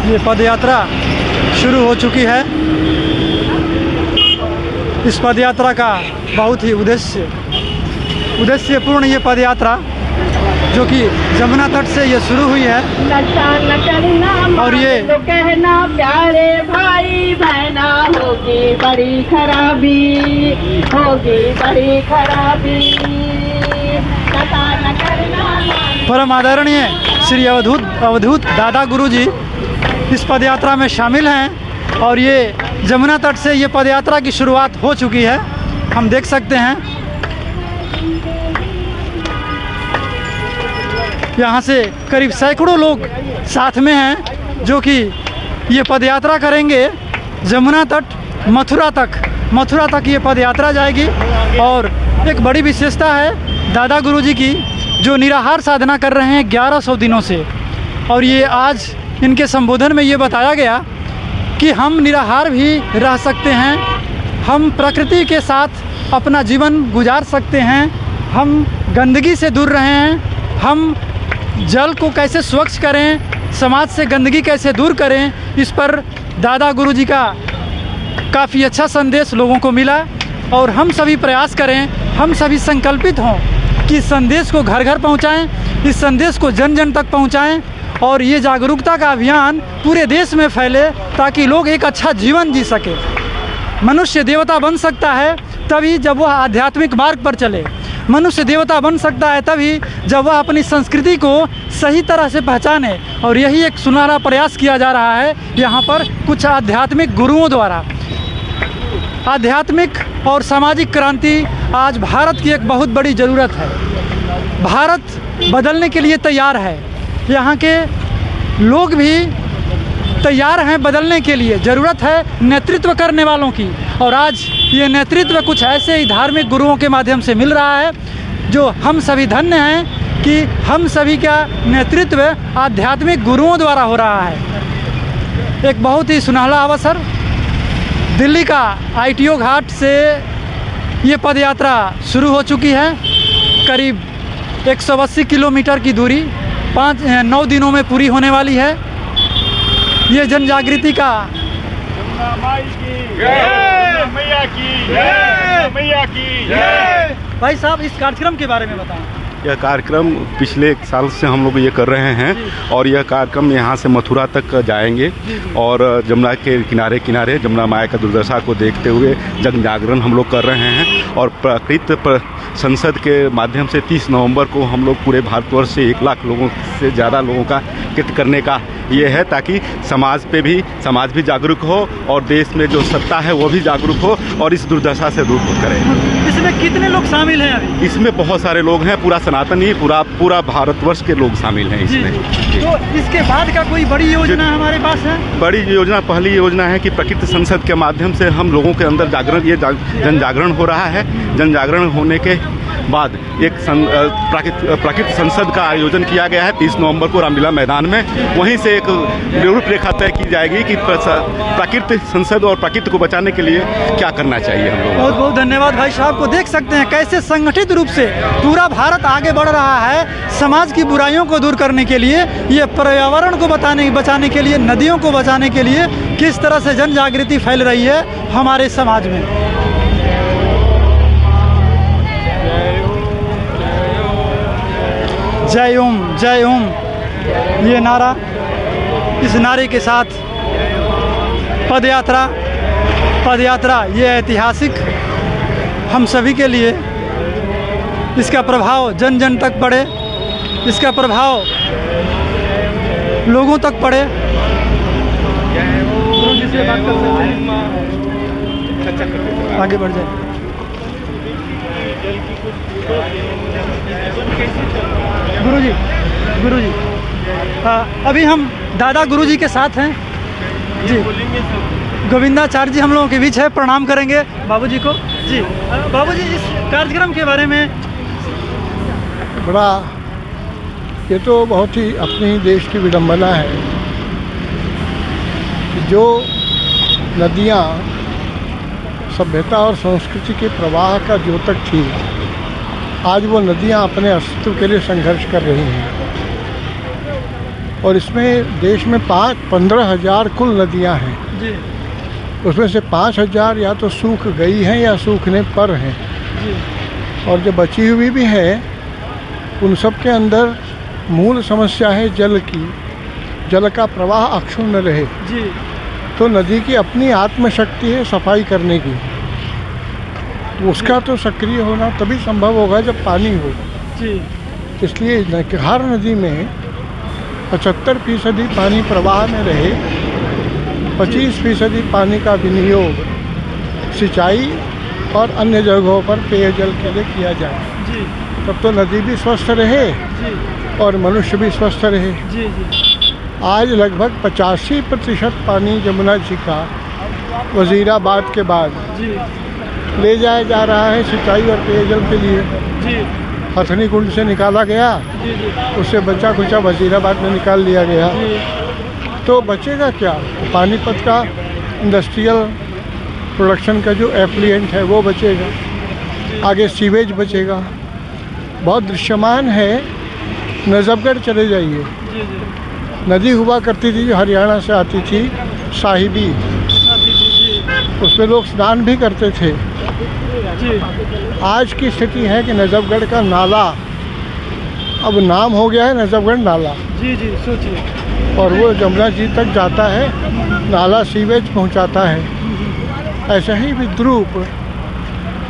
ये पद यात्रा शुरू हो चुकी है। इस पद यात्रा का बहुत ही उद्देश्यपूर्ण ये पद यात्रा जो कि जमुना तट से ये शुरू हुई है। और ये तो कहना प्यारे भाई बहना होगी बड़ी खराबी, होगी बड़ी खराबी। परम आदरणीय श्री अवधूत दादा गुरुजी इस पद यात्रा में शामिल हैं और ये जमुना तट से ये पद यात्रा की शुरुआत हो चुकी है। हम देख सकते हैं यहाँ से करीब सैकड़ों लोग साथ में हैं जो कि ये पद यात्रा करेंगे जमुना तट मथुरा तक ये पद यात्रा जाएगी। और एक बड़ी विशेषता है दादा गुरुजी की जो निराहार साधना कर रहे हैं 1100 दिनों से। और ये आज इनके संबोधन में ये बताया गया कि हम निराहार भी रह सकते हैं, हम प्रकृति के साथ अपना जीवन गुजार सकते हैं, हम गंदगी से दूर रहें, हम जल को कैसे स्वच्छ करें, समाज से गंदगी कैसे दूर करें। इस पर दादा गुरुजी का काफ़ी अच्छा संदेश लोगों को मिला। और हम सभी प्रयास करें, हम सभी संकल्पित हों कि इस संदेश को घर घर पहुंचाएं, इस संदेश को जन जन तक पहुंचाएं और ये जागरूकता का अभियान पूरे देश में फैले ताकि लोग एक अच्छा जीवन जी सके। मनुष्य देवता बन सकता है तभी जब वह आध्यात्मिक मार्ग पर चले। मनुष्य देवता बन सकता है तभी जब वह अपनी संस्कृति को सही तरह से पहचाने। और यही एक सुनहरा प्रयास किया जा रहा है यहाँ पर कुछ आध्यात्मिक गुरुओं द्वारा। आध्यात्मिक और सामाजिक क्रांति आज भारत की एक बहुत बड़ी ज़रूरत है। भारत बदलने के लिए तैयार है, यहाँ के लोग भी तैयार हैं बदलने के लिए। ज़रूरत है नेतृत्व करने वालों की। और आज ये नेतृत्व कुछ ऐसे ही धार्मिक गुरुओं के माध्यम से मिल रहा है जो हम सभी धन्य हैं कि हम सभी का नेतृत्व आध्यात्मिक गुरुओं द्वारा हो रहा है। एक बहुत ही सुनहरा अवसर। दिल्ली का ITO घाट से ये पद यात्रा शुरू हो चुकी है। करीब 180 किलोमीटर की दूरी 9 दिनों में पूरी होने वाली है। ये जन जागृति का भाई साहब इस कार्यक्रम के बारे में बताएं। यह कार्यक्रम पिछले 1 साल से हम लोग ये कर रहे हैं और यह कार्यक्रम यहाँ से मथुरा तक जाएंगे और जमुना के किनारे किनारे जमुना माया का दुर्दशा को देखते हुए जन जागरण हम लोग कर रहे हैं। और प्राकृत संसद के माध्यम से 30 नवंबर को हम लोग पूरे भारतवर्ष से 1 लाख लोगों से ज़्यादा लोगों का कित करने का ये है ताकि समाज भी जागरूक हो और देश में जो सत्ता है वो भी जागरूक हो और इस दुर्दशा से दूर करें। इसमें कितने लोग शामिल हैं अभी? इसमें बहुत सारे लोग हैं, पूरा सनातनी पूरा भारतवर्ष के लोग शामिल हैं इसमें। तो इसके बाद का कोई बड़ी योजना हमारे पास है? बड़ी योजना, पहली योजना है कि प्राकृत संसद के माध्यम से हम लोगों के अंदर जन जागरण हो रहा है। जन जागरण होने के बाद एक प्राकृत संसद का आयोजन किया गया है 30 नवंबर को रामलीला मैदान में। वहीं से एक रूपरेखा तय की जाएगी कि प्राकृत संसद और प्राकृत को बचाने के लिए क्या करना चाहिए हम लोग। बहुत बहुत धन्यवाद भाई साहब को। देख सकते हैं कैसे संगठित रूप से पूरा भारत आगे बढ़ रहा है समाज की बुराइयों को दूर करने के लिए, ये पर्यावरण को बचाने के लिए, नदियों को बचाने के लिए किस तरह से जन जागृति फैल रही है हमारे समाज में। जय ओम ये नारा, इस नारे के साथ पद यात्रा ये ऐतिहासिक हम सभी के लिए, इसका प्रभाव जन जन तक पड़े, इसका प्रभाव लोगों तक पड़े। गुरुजी से बात कर सकते हैं, आगे बढ़ जाए। गुरुजी अभी हम दादा गुरुजी के साथ हैं जी। गोविंदाचार्य जी हम लोगों के बीच है, प्रणाम करेंगे बाबूजी को जी। बाबूजी इस कार्यक्रम के बारे में बड़ा, ये तो बहुत ही अपने देश की विडंबना है कि जो नदियाँ सभ्यता और संस्कृति के प्रवाह का द्योतक थी, आज वो नदियाँ अपने अस्तित्व के लिए संघर्ष कर रही हैं। और इसमें देश में 15,000 कुल नदियां हैं। जी उसमें से 5,000 या तो सूख गई हैं या सूखने पर हैं, जी और जो बची हुई भी है उन सब के अंदर मूल समस्या है जल की। जल का प्रवाह अक्षुण्ण रहे। जी तो नदी की अपनी आत्मशक्ति है सफाई करने की, उसका तो सक्रिय होना तभी संभव होगा जब पानी हो। जी इसलिए हर नदी में 75% पानी प्रवाह में रहे, 25% पानी का विनियोग सिंचाई और अन्य जगहों पर पेयजल के लिए किया जाए। जी तब तो नदी भी स्वस्थ रहे जी और मनुष्य भी स्वस्थ रहे। जी जी आज लगभग 85% पानी यमुना जी का वजीराबाद के बाद जी ले जाया जा रहा है सिंचाई और पेयजल के लिए। जी हथनी कुंड से निकाला गया, जी जी उससे बचा कुचा वजीराबाद में निकाल लिया गया। तो बचेगा क्या? पानीपत का इंडस्ट्रियल प्रोडक्शन का जो एफ्लुएंट है वो बचेगा, आगे सीवेज बचेगा। बहुत दृश्यमान है। नजफगढ़ चले जाइए, नदी हुआ करती थी जो हरियाणा से आती थी, साहिबी, उसमें लोग स्नान भी करते थे। जी आज की स्थिति है कि नजफगढ़ का नाला अब नाम हो गया है नजफगढ़ नाला, जी जी सोचिए। और वो यमुना जी तक जाता है, नाला सीवेज पहुंचाता है। ऐसा ही विद्रूप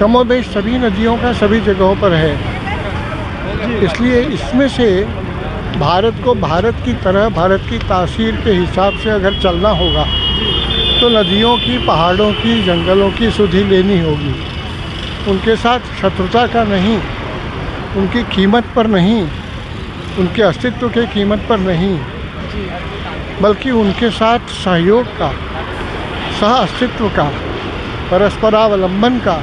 कमोबेश सभी नदियों का सभी जगहों पर है। इसलिए इसमें से भारत को भारत की तरह, भारत की तासीर के हिसाब से अगर चलना होगा तो नदियों की, पहाड़ों की, जंगलों की सुधि लेनी होगी। उनके साथ शत्रुता का नहीं, उनकी कीमत पर नहीं, उनके अस्तित्व के कीमत पर नहीं, बल्कि उनके साथ सहयोग का, सह अस्तित्व का, परस्परावलंबन का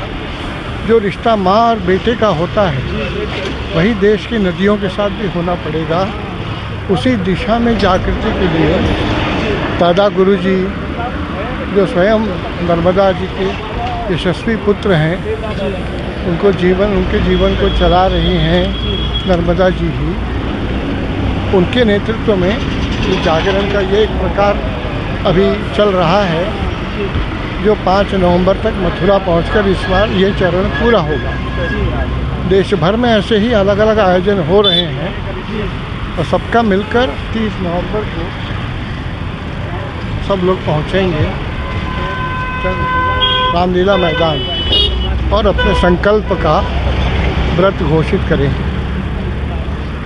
जो रिश्ता माँ और बेटे का होता है, वही देश की नदियों के साथ भी होना पड़ेगा। उसी दिशा में जागृति के लिए दादा गुरु जी, जो स्वयं नर्मदा जी के यशस्वी पुत्र हैं, उनके जीवन को चला रही हैं नर्मदा जी ही, उनके नेतृत्व में ये जागरण का ये एक प्रकार अभी चल रहा है, जो 5 नवंबर तक मथुरा पहुंचकर इस बार ये चरण पूरा होगा। देश भर में ऐसे ही अलग अलग आयोजन हो रहे हैं और सबका मिलकर 30 नवंबर को सब लोग पहुंचेंगे रामलीला मैदान और अपने संकल्प का व्रत घोषित करेंगे।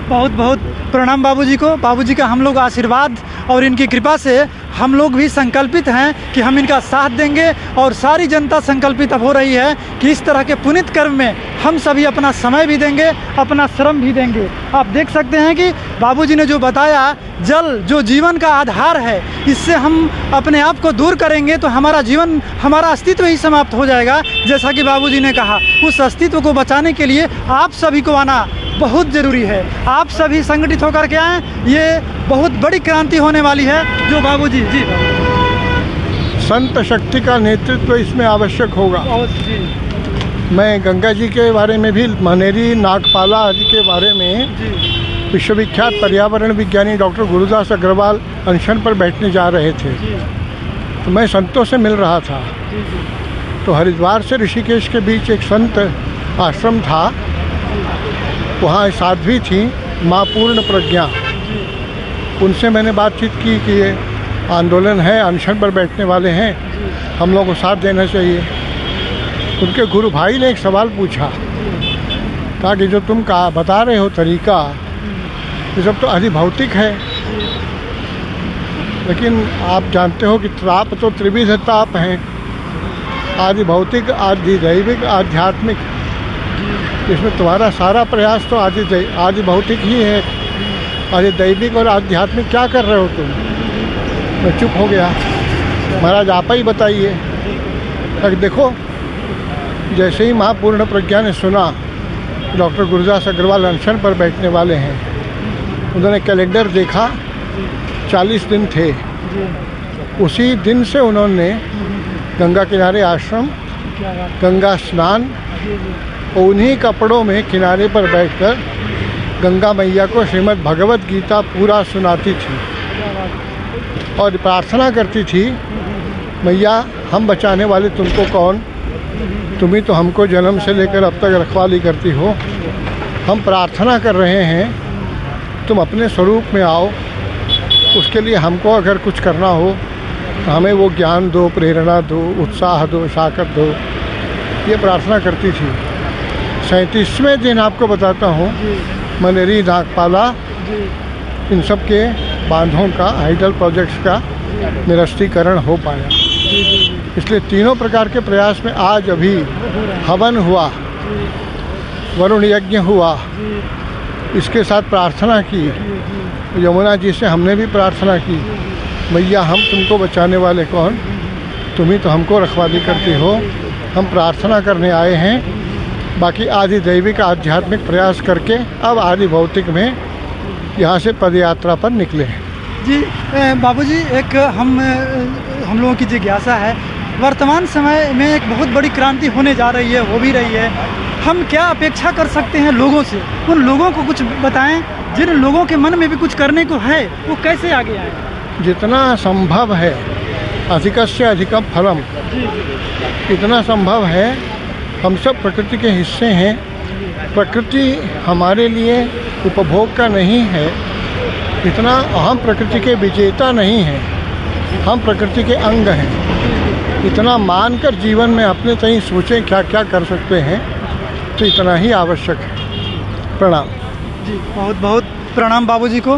बहुत बहुत प्रणाम बाबूजी को। बाबूजी का हम लोग आशीर्वाद और इनकी कृपा से हम लोग भी संकल्पित हैं कि हम इनका साथ देंगे, और सारी जनता संकल्पित अब हो रही है कि इस तरह के पुनीत कर्म में हम सभी अपना समय भी देंगे, अपना श्रम भी देंगे। आप देख सकते हैं कि बाबूजी ने जो बताया, जल जो जीवन का आधार है, इससे हम अपने आप को दूर करेंगे तो हमारा जीवन, हमारा अस्तित्व ही समाप्त हो जाएगा। जैसा कि बाबूजी ने कहा, उस अस्तित्व को बचाने के लिए आप सभी को आना बहुत ज़रूरी है। आप सभी संगठित होकर के आएँ, ये बहुत बड़ी क्रांति होने वाली है। जो बाबूजी जी संत शक्ति का नेतृत्व इसमें आवश्यक होगा। जी मैं गंगा जी के बारे में भी, मनेरी, नागपाला आदि के बारे में जी विश्वविख्यात पर्यावरण विज्ञानी डॉक्टर गुरुदास अग्रवाल अनशन पर बैठने जा रहे थे, तो मैं संतों से मिल रहा था। तो हरिद्वार से ऋषिकेश के बीच एक संत आश्रम था, वहाँ साध्वी थी माँ पूर्ण प्रज्ञा। उनसे मैंने बातचीत की कि ये आंदोलन है, अनशन पर बैठने वाले हैं, हम लोगों को साथ देना चाहिए। उनके गुरु भाई ने एक सवाल पूछा, कहा कि जो तुम बता रहे हो तरीका, ये सब तो अधिभौतिक है, लेकिन आप जानते हो कि ताप तो त्रिविध ताप हैं, आधिभौतिक, आधिदैविक, आध्यात्मिक। इसमें तुम्हारा सारा प्रयास तो आधिभौतिक ही है। आधिदैविक और आध्यात्मिक क्या कर रहे हो तुम? मैं चुप हो गया। महाराज आप ही बताइए। देखो, जैसे ही महापूर्ण प्रज्ञा ने सुना डॉक्टर गुरुदास अग्रवाल अनशन पर बैठने वाले हैं, उन्होंने कैलेंडर देखा, 40 दिन थे। उसी दिन से उन्होंने गंगा किनारे आश्रम, गंगा स्नान, उन्हीं कपड़ों में किनारे पर बैठकर गंगा मैया को श्रीमद् भगवत गीता पूरा सुनाती थी। और प्रार्थना करती थी, मैया हम बचाने वाले तुमको कौन, तुम ही तो हमको जन्म से लेकर अब तक रखवाली करती हो। हम प्रार्थना कर रहे हैं, तुम अपने स्वरूप में आओ। उसके लिए हमको अगर कुछ करना हो तो हमें वो ज्ञान दो, प्रेरणा दो, उत्साह दो, ताकत दो। ये प्रार्थना करती थी। 37वें दिन आपको बताता हूँ, मनेरी, नागपाला, इन सब के बांधों का, आइडल प्रोजेक्ट्स का निरस्तीकरण हो पाया। इसलिए तीनों प्रकार के प्रयास में आज अभी हवन हुआ, वरुण यज्ञ हुआ, इसके साथ प्रार्थना की। यमुना जी से हमने भी प्रार्थना की, मैया हम तुमको बचाने वाले कौन, तुम ही तो हमको रखवाली करती हो। हम प्रार्थना करने आए हैं, बाकी आदि दैविक आध्यात्मिक प्रयास करके अब आदि भौतिक में यहाँ से पदयात्रा पर निकले हैं। जी बाबूजी, एक हम लोगों की जिज्ञासा है, वर्तमान समय में एक बहुत बड़ी क्रांति होने जा रही है, हो भी रही है। हम क्या अपेक्षा कर सकते हैं लोगों से? उन लोगों को कुछ बताएं जिन लोगों के मन में भी कुछ करने को है, वो कैसे आगे आए? जितना संभव है, अधिकस्य अधिकम फलम, इतना संभव है। हम सब प्रकृति के हिस्से हैं। प्रकृति हमारे लिए उपभोग का नहीं है, इतना हम प्रकृति के विजेता नहीं हैं, हम प्रकृति के अंग हैं। इतना मानकर जीवन में अपने तय सोचें क्या क्या कर सकते हैं, तो इतना ही आवश्यक है। प्रणाम। जी, बहुत बहुत प्रणाम बाबूजी को।